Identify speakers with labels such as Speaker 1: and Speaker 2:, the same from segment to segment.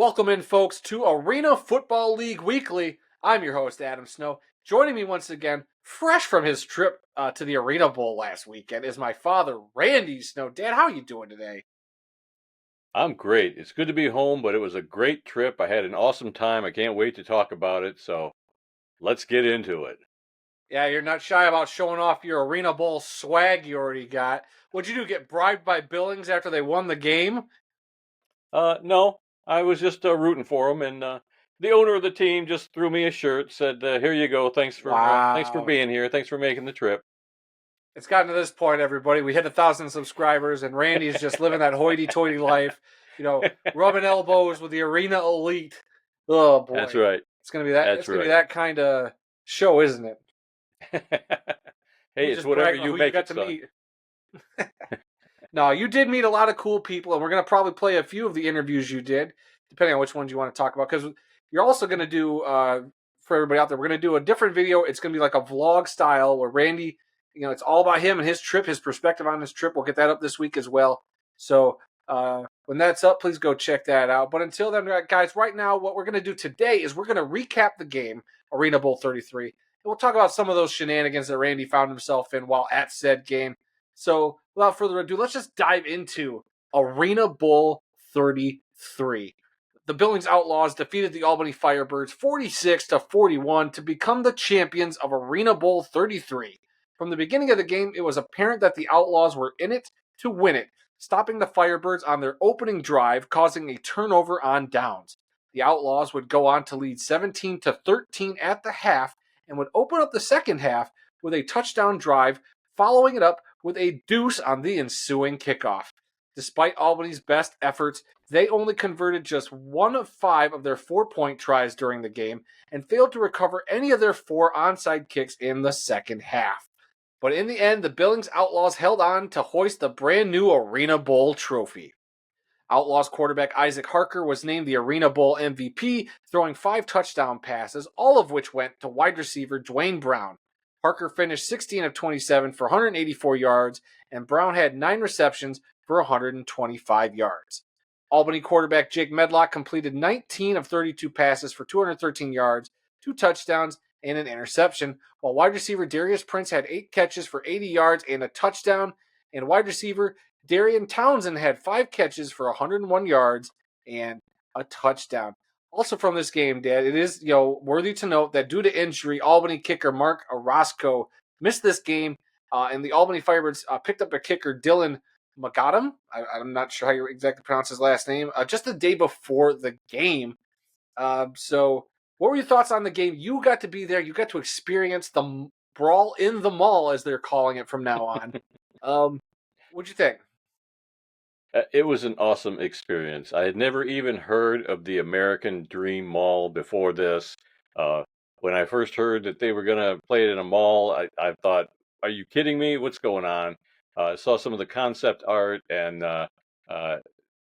Speaker 1: Welcome in, folks, to Arena Football League Weekly. I'm your host, Adam Snow. Joining me once again, fresh from his trip to the Arenabowl last weekend, is my father, Randy Snow. Dad, how are you doing today?
Speaker 2: I'm great. It's good to be home, but it was a great trip. I had an awesome time. I can't wait to talk about it. So let's get into it.
Speaker 1: Yeah, you're not shy about showing off your Arenabowl swag you already got. What'd you do, get bribed by Billings after they won the game?
Speaker 2: No, I was just rooting for them, and the owner of the team just threw me a shirt. Said, "Here you go. Thanks for
Speaker 1: Wow.
Speaker 2: being here. Thanks for making the trip."
Speaker 1: It's gotten to this point, everybody. We hit 1,000 subscribers, and Randy's just living that hoity-toity life, rubbing elbows with the Arena Elite. Oh
Speaker 2: That's
Speaker 1: boy,
Speaker 2: right.
Speaker 1: it's gonna be that.
Speaker 2: That's
Speaker 1: It's gonna be
Speaker 2: right.
Speaker 1: that kind of show, isn't it?
Speaker 2: Hey,
Speaker 1: We
Speaker 2: it's
Speaker 1: just
Speaker 2: whatever
Speaker 1: brag about
Speaker 2: you
Speaker 1: who you
Speaker 2: make
Speaker 1: got
Speaker 2: it,
Speaker 1: to
Speaker 2: son.
Speaker 1: meet. No, you did meet a lot of cool people, and we're gonna probably play a few of the interviews you did, depending on which ones you want to talk about. Because you're also gonna do for everybody out there, we're gonna do a different video. It's gonna be like a vlog style where Randy, it's all about him and his trip, his perspective on his trip. We'll get that up this week as well. So when that's up, please go check that out. But until then, guys, right now, what we're gonna do today is we're gonna recap the game, Arenabowl 33, and we'll talk about some of those shenanigans that Randy found himself in while at said game. So, without further ado, let's just dive into Arenabowl 33. The Billings Outlaws defeated the Albany Firebirds 46-41 to become the champions of Arenabowl 33. From the beginning of the game, it was apparent that the Outlaws were in it to win it, stopping the Firebirds on their opening drive, causing a turnover on downs. The Outlaws would go on to lead 17-13 at the half and would open up the second half with a touchdown drive, following it up with a deuce on the ensuing kickoff. Despite Albany's best efforts, they only converted just 1 of 5 of their 4-point tries during the game and failed to recover any of their 4 onside kicks in the second half. But in the end, the Billings Outlaws held on to hoist the brand new Arenabowl trophy. Outlaws quarterback Isaac Harker was named the Arenabowl MVP, throwing 5 touchdown passes, all of which went to wide receiver Dwayne Brown. Harker finished 16 of 27 for 184 yards, and Brown had 9 receptions for 125 yards. Albany quarterback Jake Medlock completed 19 of 32 passes for 213 yards, 2 touchdowns, and an interception, while wide receiver Darius Prince had 8 catches for 80 yards and a touchdown, and wide receiver Darian Townsend had 5 catches for 101 yards and a touchdown. Also from this game, Dad, it is worthy to note that due to injury, Albany kicker Mark Orozco missed this game, and the Albany Firebirds picked up a kicker Dylan McAdam. I'm not sure how you exactly pronounce his last name. Just the day before the game. So, what were your thoughts on the game? You got to be there. You got to experience the brawl in the mall, as they're calling it from now on. What'd you think?
Speaker 2: It was an awesome experience. I had never even heard of the American Dream Mall before this. Uh, when I first heard that they were going to play it in a mall, I thought, are you kidding me? What's going on? I saw some of the concept art, and uh,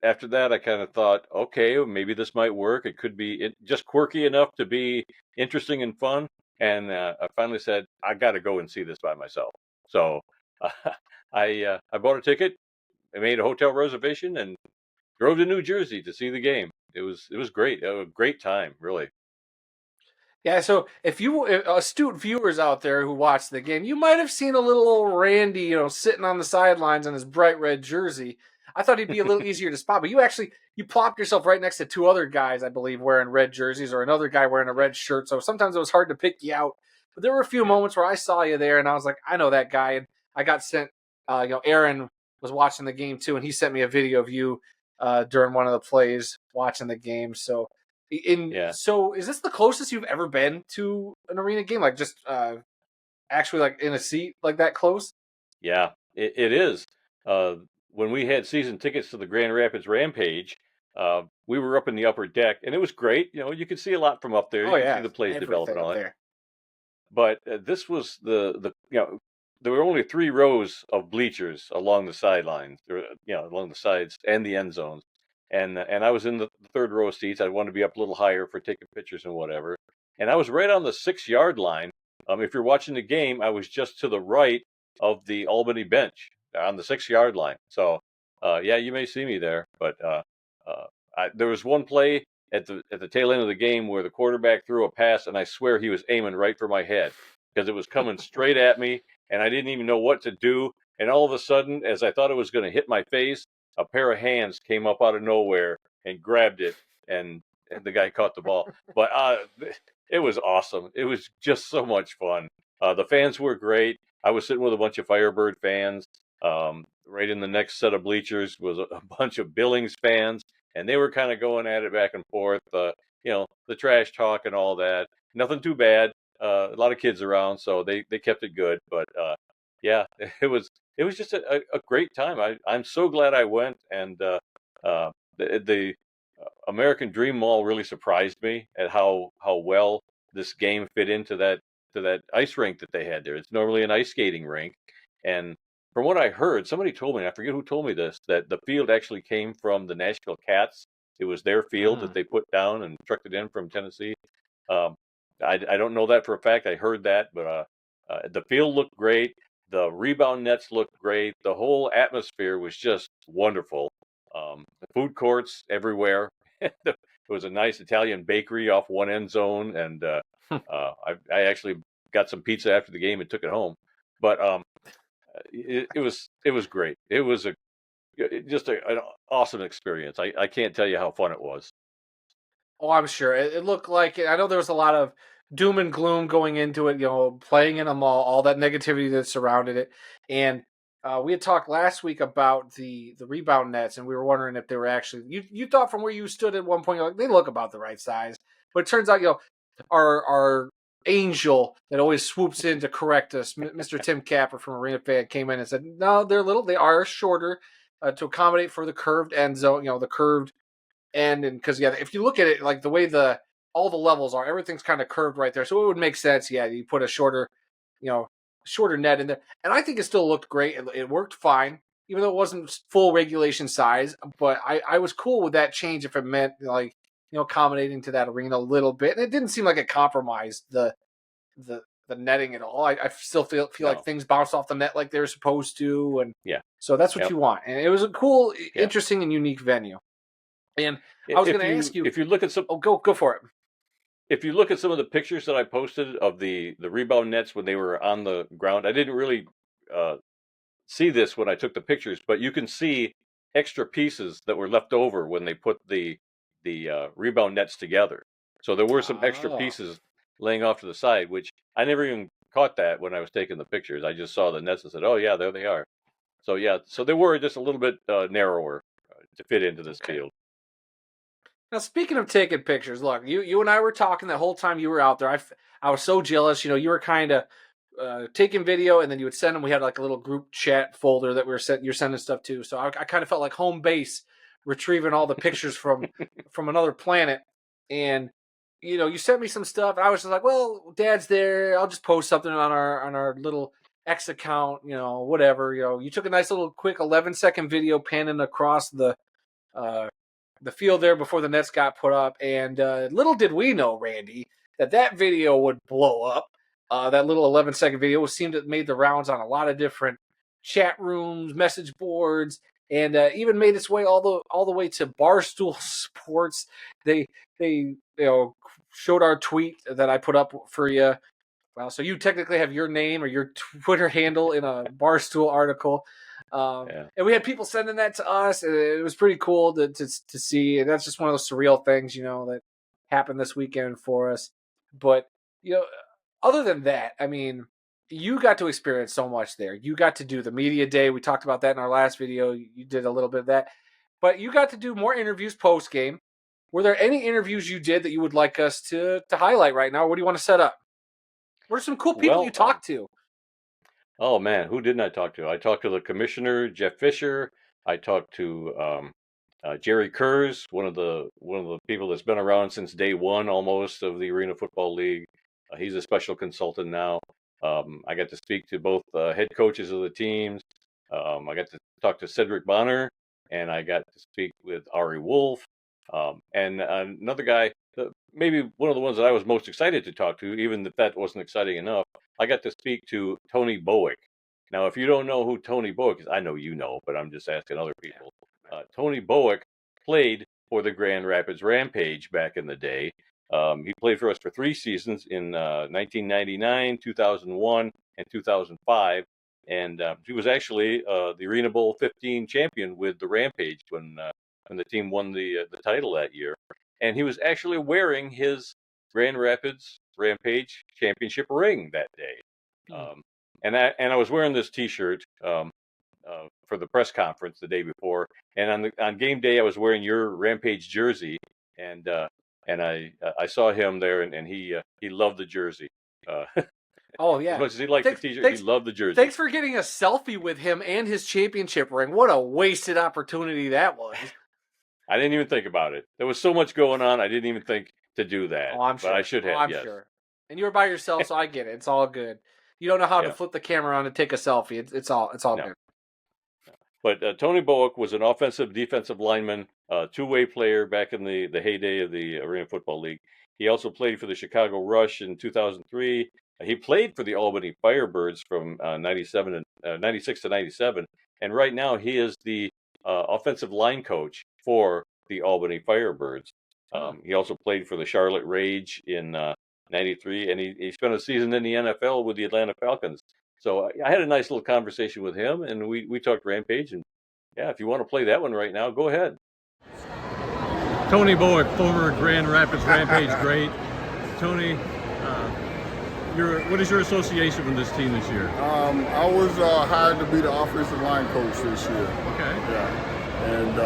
Speaker 2: after that, I kind of thought, okay, well, maybe this might work. It could be just quirky enough to be interesting and fun. And I finally said, I got to go and see this by myself. So I bought a ticket. I made a hotel reservation and drove to New Jersey to see the game. It was great. A great time, really.
Speaker 1: Yeah, so if you astute viewers out there who watched the game, you might have seen a little old Randy, sitting on the sidelines in his bright red jersey. I thought he'd be a little easier to spot, but you plopped yourself right next to 2 other guys, I believe, wearing red jerseys, or another guy wearing a red shirt. So sometimes it was hard to pick you out. But there were a few
Speaker 2: Yeah.
Speaker 1: moments where I saw you there, and I was like, I know that guy. And I got sent. Aaron was watching the game too, and he sent me a video of you during one of the plays watching the game.
Speaker 2: Yeah.
Speaker 1: So is this the closest you've ever been to an arena game? Like just actually like in a seat like that close?
Speaker 2: Yeah, it is. Uh, when we had season tickets to the Grand Rapids Rampage, we were up in the upper deck, and it was great. You could see a lot from up there.
Speaker 1: Oh
Speaker 2: You could see
Speaker 1: yeah,
Speaker 2: the plays develop and
Speaker 1: everything
Speaker 2: all
Speaker 1: up
Speaker 2: that.
Speaker 1: there.
Speaker 2: But this was there were only 3 rows of bleachers along the sidelines, along the sides and the end zones, and I was in the third row of seats. I wanted to be up a little higher for taking pictures and whatever. And I was right on the 6 yard line. If you're watching the game, I was just to the right of the Albany bench on the 6 yard line. So, yeah, you may see me there, but there was one play. at the tail end of the game where the quarterback threw a pass, and I swear he was aiming right for my head because it was coming straight at me, and I didn't even know what to do. And all of a sudden, as I thought it was going to hit my face, a pair of hands came up out of nowhere and grabbed it, and the guy caught the ball. But it was awesome. It was just so much fun. The fans were great. I was sitting with a bunch of Firebird fans. Right in the next set of bleachers was a bunch of Billings fans, and they were kind of going at it back and forth. The trash talk and all that. Nothing too bad. A lot of kids around, so they kept it good. But yeah, it was just a great time. I'm so glad I went, and the American Dream Mall really surprised me at how well this game fit into that ice rink that they had there. It's normally an ice skating rink, and from what I heard, somebody told me, I forget who told me this, that the field actually came from the Nashville Cats. It was their field that
Speaker 1: Mm.
Speaker 2: they put down and trucked it in from Tennessee. Um, I don't know that for a fact. I heard that, but the field looked great. The rebound nets looked great. The whole atmosphere was just wonderful. The food courts everywhere. There was a nice Italian bakery off one end zone, and I actually got some pizza after the game and took it home. But it was great. It was just an awesome experience. I can't tell you how fun it was.
Speaker 1: Oh, I'm sure. It looked like it. I know there was a lot of doom and gloom going into it, playing in a mall, all that negativity that surrounded it. And we had talked last week about the rebound nets, and we were wondering if they were actually, you thought from where you stood at one point, you're like, they look about the right size. But it turns out, our angel that always swoops in to correct us, Mr. Tim Capper from Arena Fan, came in and said, no, they are shorter to accommodate for the curved end zone, the curved and because if you look at it like the way all the levels are, everything's kind of curved right there, so it would make sense. Yeah, you put a you know shorter net in there, and I think it still looked great. It worked fine, even though it wasn't full regulation size. But I was cool with that change if it meant accommodating to that arena a little bit, and it didn't seem like it compromised the the netting at all. I still feel like
Speaker 2: No,
Speaker 1: things bounce off the net like they're supposed to, and
Speaker 2: yeah,
Speaker 1: so that's what
Speaker 2: yep,
Speaker 1: you want. And it was a cool,
Speaker 2: yeah.
Speaker 1: interesting, and unique venue. And I was going
Speaker 2: If
Speaker 1: to
Speaker 2: you
Speaker 1: ask you.
Speaker 2: if you look at some
Speaker 1: Oh, go for it.
Speaker 2: if you look at some of the pictures that I posted of the rebound nets when they were on the ground, I didn't really uh, see this when I took the pictures, but you can see extra pieces that were left over when they put the rebound nets together. So there were some extra
Speaker 1: Oh,
Speaker 2: pieces laying off to the side, which I never even caught that when I was taking the pictures. I just saw the nets and said, "Oh yeah, there they are." So yeah, so they were just a little bit narrower to fit into this
Speaker 1: okay.
Speaker 2: field.
Speaker 1: Now, speaking of taking pictures, look, you and I were talking the whole time you were out there. I was so jealous. You were kind of taking video, and then you would send them. We had like a little group chat folder that you're sending stuff to. So I kind of felt like home base, retrieving all the pictures from another planet. And you sent me some stuff, and I was just like, well, Dad's there. I'll just post something on our little X account. Whatever. You took a nice little quick 11-second video panning across uh, the field there before the nets got put up. And little did we know, Randy, that video would blow up. That little 11-second video seemed to have made the rounds on a lot of different chat rooms, message boards, and even made its way all the way to Barstool Sports. They showed our tweet that I put up for you. Well, so you technically have your name or your Twitter handle in a Barstool article.
Speaker 2: Yeah.
Speaker 1: And we had people sending that to us, and it was pretty cool to see. And that's just one of those surreal things, that happened this weekend for us. But, you know, other than that, I mean, you got to experience so much there. You got to do the media day. We talked about that in our last video. You did a little bit of that. But you got to do more interviews post game. Were there any interviews you did that you would like us to highlight right now? What do you want to set up? What are some cool people you
Speaker 2: Well,
Speaker 1: talked to?
Speaker 2: oh man, who didn't I talk to? I talked to the commissioner, Jeff Fisher. I talked to Jerry Kurz, one of the people that's been around since day one almost of the Arena Football League. He's a special consultant now. I got to speak to both head coaches of the teams. I got to talk to Cedric Bonner, and I got to speak with Ari Wolf, and another guy. Maybe one of the ones that I was most excited to talk to, even if that wasn't exciting enough. I got to speak to Tony Bowick. Now, if you don't know who Tony Bowick is, I know you know, but I'm just asking other
Speaker 1: Yeah.
Speaker 2: people. Tony Bowick played for the Grand Rapids Rampage back in the day. He played for us for 3 seasons in 1999, 2001, and 2005. And he was actually the Arenabowl Xxxiii champion with the Rampage when the team won the title that year. And he was actually wearing his Grand Rapids Rampage championship ring that day. And I was wearing this T-shirt for the press conference the day before, and on game day I was wearing your Rampage jersey, and I saw him there, and he loved the jersey.
Speaker 1: Oh yeah,
Speaker 2: as much as he liked the T-shirt, he loved the jersey.
Speaker 1: Thanks for getting a selfie with him and his championship ring. What a wasted opportunity that was.
Speaker 2: I didn't even think about it. There was so much going on, I didn't even think to do that.
Speaker 1: Oh, I'm sure.
Speaker 2: But I should have.
Speaker 1: I'm
Speaker 2: yes.
Speaker 1: sure. And you were by yourself, so I get it. It's all good. You don't know how to flip the camera on and take a selfie. It's all good.
Speaker 2: But Tony Bowick was an offensive, defensive lineman, two-way player back in the heyday of the Arena Football League. He also played for the Chicago Rush in 2003. He played for the Albany Firebirds from 96 to 97. And right now he is the offensive line coach for the Albany Firebirds. He also played for the Charlotte Rage in 93, and he spent a season in the NFL with the Atlanta Falcons. So I had a nice little conversation with him, and we talked Rampage. And yeah, if you want to play that one right now, go ahead.
Speaker 3: Tony Bowick, former Grand Rapids Rampage great. Tony, what is your association with this team this year?
Speaker 4: I was hired to be the offensive line coach this year.
Speaker 3: Okay.
Speaker 4: Yeah, and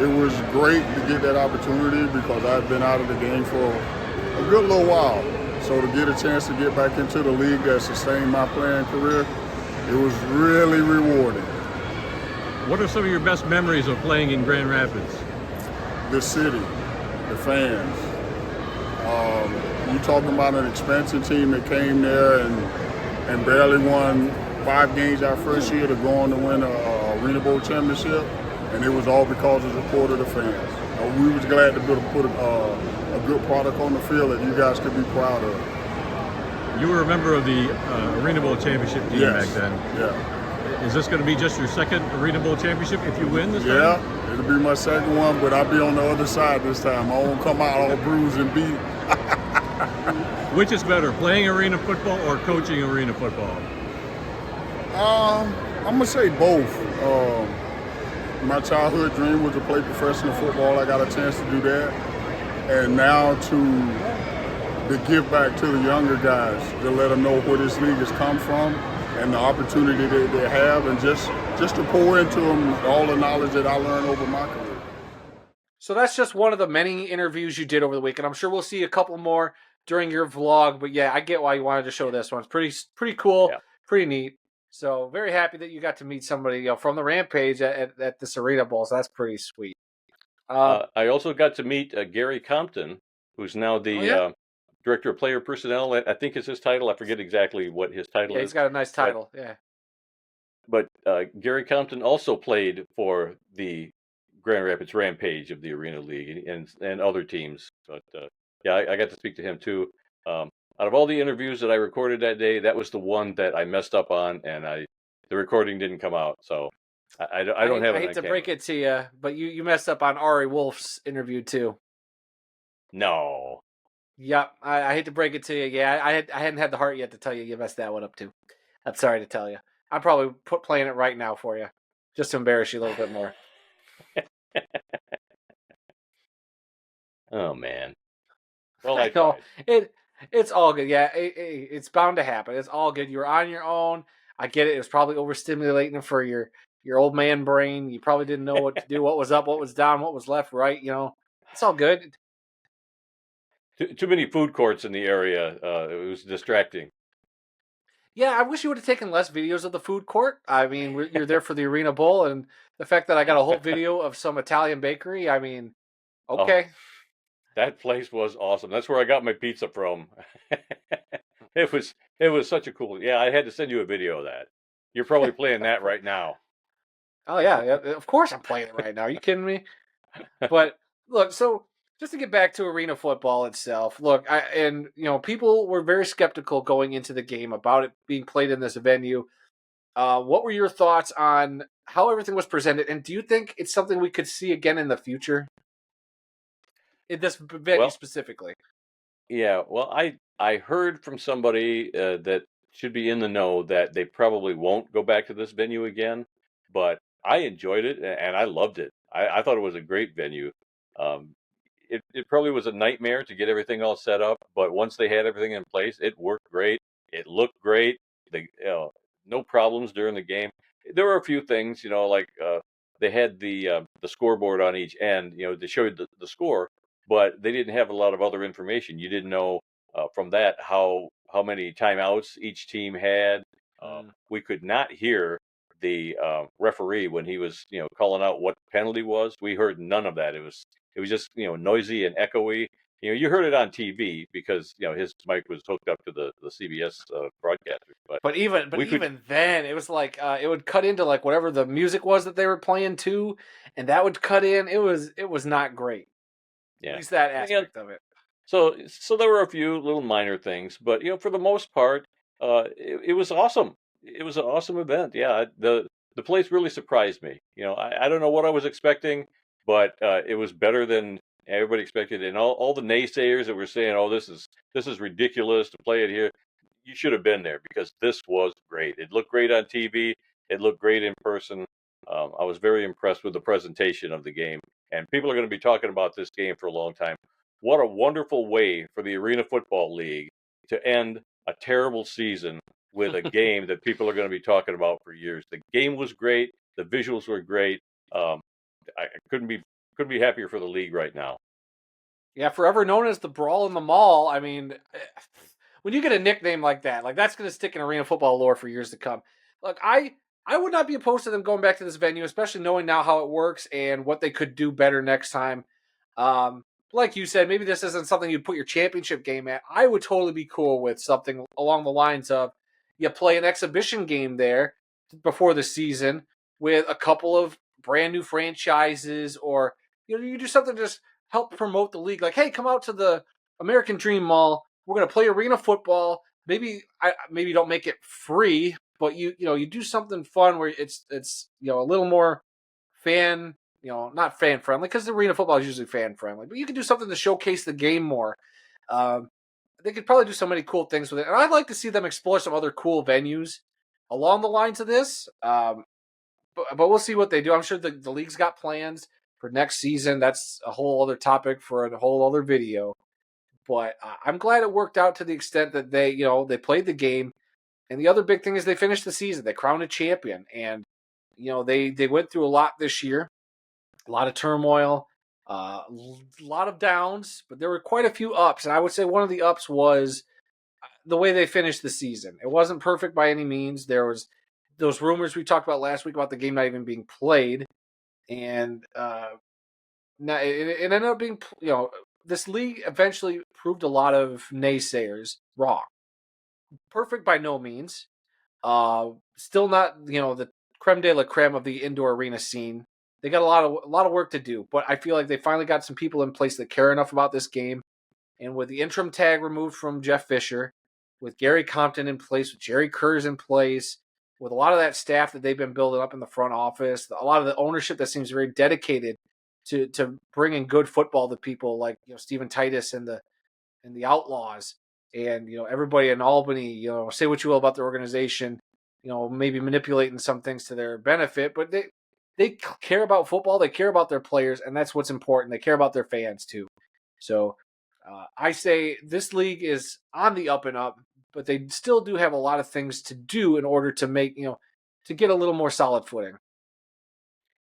Speaker 4: it was great to get that opportunity because I've been out of the game for a good little while. So to get a chance to get back into the league that sustained my playing career, it was really rewarding.
Speaker 3: What are some of your best memories of playing in Grand Rapids?
Speaker 4: The city, the fans. You talking about an expansion team that came there and barely won 5 games our first year to go on to win a Arenabowl championship, and it was all because of the support of the fans. We was glad to be able to put a good product on the field that you guys could be proud of.
Speaker 3: You were a member of the Arenabowl championship team back then.
Speaker 4: Yeah.
Speaker 3: Is this going to be just your second Arenabowl championship if you win this time?
Speaker 4: Yeah, it'll be my second one, but I'll be on the other side this time. I won't come out all bruised and beat.
Speaker 3: Which is better, playing arena football or coaching arena football?
Speaker 4: I'm going to say both. My childhood dream was to play professional football. I got a chance to do that. And now to give back to the younger guys, to let them know where this league has come from and the opportunity that they have, and just to pour into them all the knowledge that I learned over my career.
Speaker 1: So that's just one of the many interviews you did over the week, and I'm sure we'll see a couple more during your vlog. But yeah, I get why you wanted to show this one. It's pretty cool, pretty neat. So very happy that you got to meet somebody from the Rampage at this Arenabowl. So that's pretty sweet.
Speaker 2: I also got to meet Gary Compton, who's now the Director of Player Personnel. I think is his title. I forget exactly what his title is.
Speaker 1: Yeah, he's got a nice title.
Speaker 2: But Gary Compton also played for the Grand Rapids Rampage of the Arena League and other teams. But I got to speak to him too. Out of all the interviews that I recorded that day, that was the one that I messed up on, and the recording didn't come out. So I don't have it.
Speaker 1: I hate to break it to you, but you messed up on Ari Wolf's interview too.
Speaker 2: No.
Speaker 1: Yep, I hate to break it to you. Yeah, I hadn't had the heart yet to tell you messed that one up too. I'm sorry to tell you. I'm probably playing it right now for you, just to embarrass you a little bit more.
Speaker 2: Oh man. Well, I know
Speaker 1: it's all good. Yeah, it's bound to happen. It's all good. You were on your own. I get it. It was probably overstimulating for your old man brain. You probably didn't know what to do, what was up, what was down, what was left, right. It's all good.
Speaker 2: Too many food courts in the area. It was distracting.
Speaker 1: Yeah, I wish you would have taken less videos of the food court. I mean, you're there for the Arenabowl, and the fact that I got a whole video of some Italian bakery. I mean, okay.
Speaker 2: Oh, that place was awesome. That's where I got my pizza from. It was such a cool. Yeah, I had to send you a video of that. You're probably playing that right now.
Speaker 1: Oh yeah, of course I'm playing it right now. Are you kidding me? But look, so just to get back to arena football itself, look, people were very skeptical going into the game about it being played in this venue. What were your thoughts on how everything was presented, and do you think it's something we could see again in the future? In this venue
Speaker 2: Well,
Speaker 1: specifically.
Speaker 2: yeah. Well, I heard from somebody that should be in the know that they probably won't go back to this venue again, but I enjoyed it and I loved it. I thought it was a great venue. Um, it probably was a nightmare to get everything all set up, but once they had everything in place, it worked great. It looked great. No problems during the game. There were a few things, like they had the scoreboard on each end, they showed the score, but they didn't have a lot of other information. You didn't know from that how many timeouts each team had.
Speaker 1: Mm.
Speaker 2: We could not hear the referee when he was calling out what penalty was. We heard none of that. It was just noisy and echoey. You heard it on TV because his mic was hooked up to the CBS broadcaster.
Speaker 1: But even
Speaker 2: we could,
Speaker 1: even then, it was like it would cut into like whatever the music was that they were playing too, and that would cut in. It was not great. At
Speaker 2: yeah.
Speaker 1: least that
Speaker 2: Yeah,
Speaker 1: aspect of it.
Speaker 2: so there were a few little minor things, but for the most part, it was awesome. It was an awesome event. Yeah, the place really surprised me. I don't know what I was expecting, but it was better than everybody expected. And all the naysayers that were saying, "Oh, this is ridiculous to play it here," you should have been there because this was great. It looked great on TV. It looked great in person. I was very impressed with the presentation of the game, and people are going to be talking about this game for a long time. What a wonderful way for the Arena Football League to end a terrible season with a game that people are going to be talking about for years. The game was great. The visuals were great. I couldn't be happier for the league right now.
Speaker 1: Yeah, forever known as the Brawl in the Mall. I mean, when you get a nickname like that, like that's going to stick in arena football lore for years to come. Look, I would not be opposed to them going back to this venue, especially knowing now how it works and what they could do better next time. Like you said, maybe this isn't something you'd put your championship game at. I would totally be cool with something along the lines of you play an exhibition game there before the season with a couple of brand new franchises, or you do something to just help promote the league. Like, hey, come out to the American Dream Mall. We're gonna play arena football. Maybe don't make it free, but you do something fun where it's a little more fan, not fan friendly, because the arena football is usually fan friendly, but you can do something to showcase the game more. Um, they could probably do so many cool things with it, and I'd like to see them explore some other cool venues along the lines of this. But we'll see what they do. I'm sure the league's got plans for next season. That's a whole other topic for a whole other video. But I'm glad it worked out to the extent that they played the game. And the other big thing is they finished the season. They crowned a champion, and they went through a lot this year, a lot of turmoil, a lot of downs, but there were quite a few ups. And I would say one of the ups was the way they finished the season. It wasn't perfect by any means. There was those rumors we talked about last week about the game not even being played, and now it ended up being, this league eventually proved a lot of naysayers wrong. Perfect by no means. Still not, the creme de la creme of the indoor arena scene. They got a lot of work to do, but I feel like they finally got some people in place that care enough about this game. And with the interim tag removed from Jeff Fisher, with Gary Compton in place, with Jerry Kurz in place, with a lot of that staff that they've been building up in the front office, a lot of the ownership that seems very dedicated to bringing good football to people, like Stephen Titus and the Outlaws, and everybody in Albany. Say what you will about their organization, maybe manipulating some things to their benefit, but they care about football, they care about their players, and that's what's important. They care about their fans too. So I say this league is on the up and up, but they still do have a lot of things to do in order to make to get a little more solid footing.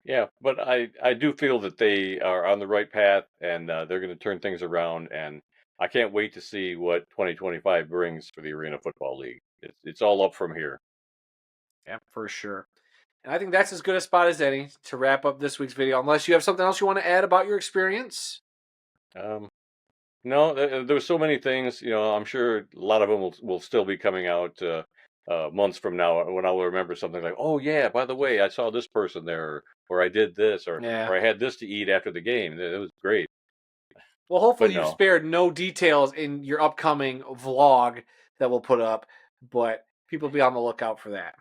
Speaker 2: Yeah, but I do feel that they are on the right path, and they're going to turn things around. And I can't wait to see what 2025 brings for the Arena Football League. It's all up from here.
Speaker 1: Yeah, for sure. And I think that's as good a spot as any to wrap up this week's video, unless you have something else you want to add about your experience.
Speaker 2: No, there were so many things. I'm sure a lot of them will still be coming out months from now when I'll remember something like, oh yeah, by the way, I saw this person there, or I did this, or I had this to eat after the game. It was great.
Speaker 1: Well, hopefully
Speaker 2: But
Speaker 1: you've spared no details in your upcoming vlog that we'll put up, but people be on the lookout for that.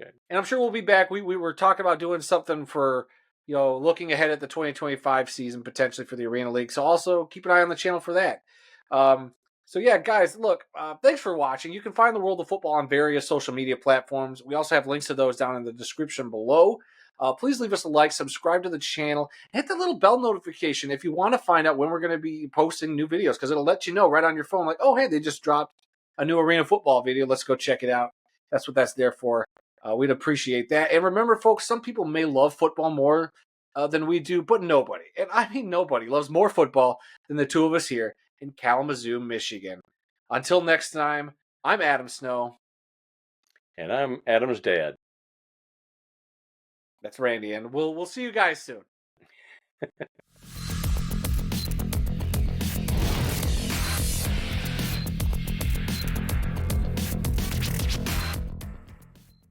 Speaker 2: Okay.
Speaker 1: And I'm sure we'll be back. We were talking about doing something for, looking ahead at the 2025 season potentially for the Arena League. So also keep an eye on the channel for that. So yeah, guys, look, thanks for watching. You can find the World of Football on various social media platforms. We also have links to those down in the description below. Please leave us a like, subscribe to the channel, hit the little bell notification if you want to find out when we're going to be posting new videos, because it'll let you know right on your phone, like, oh, hey, they just dropped a new Arena Football video. Let's go check it out. That's what that's there for. We'd appreciate that. And remember, folks, some people may love football more than we do, but nobody, and I mean nobody, loves more football than the two of us here in Kalamazoo, Michigan. Until next time, I'm Adam Snow.
Speaker 2: And I'm Adam's dad.
Speaker 1: That's Randy, and we'll see you guys soon.